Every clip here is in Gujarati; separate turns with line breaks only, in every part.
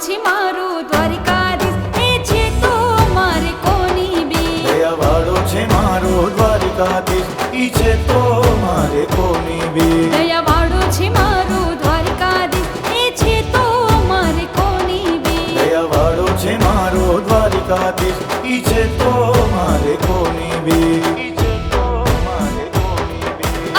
છે મારો દ્વારિકાધીશ એ છે તો મારે કોની બી
દયાવાળો છે મારો દ્વારિકાધીશ ઈ છે તો મારે કોની બી
દયાવાળો છે મારો દ્વારિકાધીશ એ છે તો મારે કોની બી
દયાવાળો છે મારો દ્વારિકાધીશ ઈ છે તો મારે કોની બી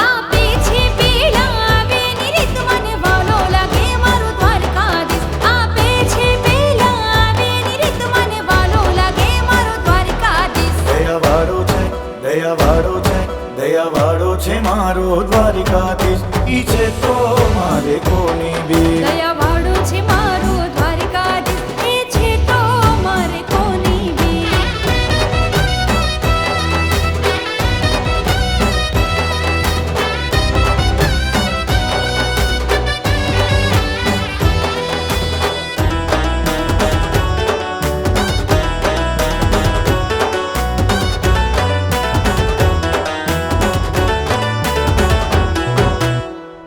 આપે છે પેલા આવે ની રીત મને વાલો લાગે મારો દ્વારિકાધીશ આપે છે પેલા આવે ની રીત મને વાલો લાગે મારો દ્વારિકાધીશ
દયાવાળો છે દયાવાળો છે દયાવાળો છે મારો દ્વારિકાધીશ ઈ છે તો મારે કોની બી
દયાવાળો છે મારો દ્વારિકાધીશ એ છે તો મારે કોની બી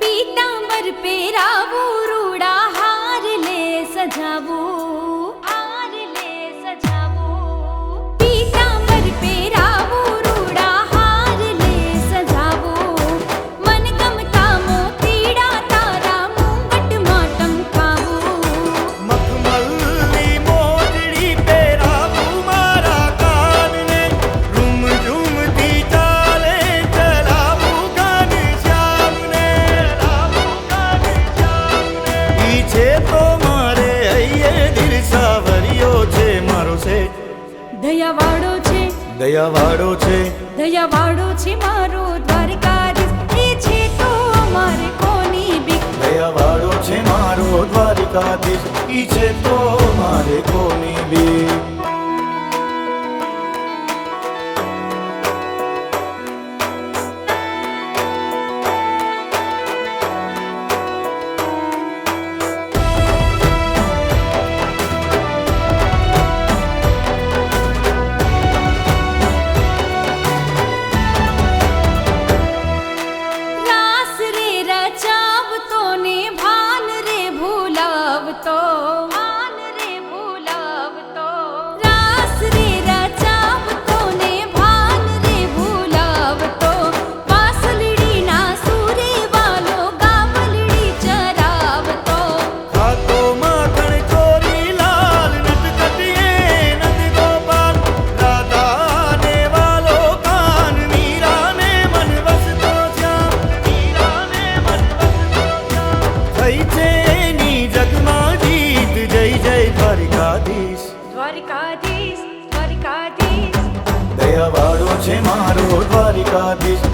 પીતાંબર પહેરાવું રૂડા હાર લે સજાવું હાર લે સજાવું પીતાંબર પહેરાવું રૂડા હાર લે સજાવું મન ગમતા મોતીડા તારા મુંગટમાં ટંકાવું
મખમલની મોજડી પહેરાવું મારા કાનને રૂમ ઝૂમતી ચાલે ચલાવું કાન શ્યામને ઈ છે તો મારે હૈયે દિલ સાવરિયો છે મારો શેઠ
દયાવાળો છે
દયાવાળો છે
દયાવાળો છે મારો દ્વારિકાધીશ એ છે તો મારે કોની બીક
દયાવાળો છે મારો દ્વારિકાધીશ ઈ છે તો મારે કોની બી
રાસ રે રચાવતો ને ભાન રે ભૂલાવતો ભાન રે ભૂલાવતો રાસ રે રચાવતો ને ભાન રે ભૂલાવતો વાસલડીના સુરે વાલો ગાવલડી ચરાવતો
ખાતો માખણ ચોરી લાલ નટકટીએ નંદ ગોપાલ રાધાને વાલો કાન મીરાને મન વસતો શ્યામ મીરાને મન વસતો શ્યામ થઈ છે એની જગમાં જીત જય જય દ્વારિકાધીશ
દ્વારિકાધીશ દ્વારિકાધીશ
દયાવાળો છે મારો દ્વારિકાધીશ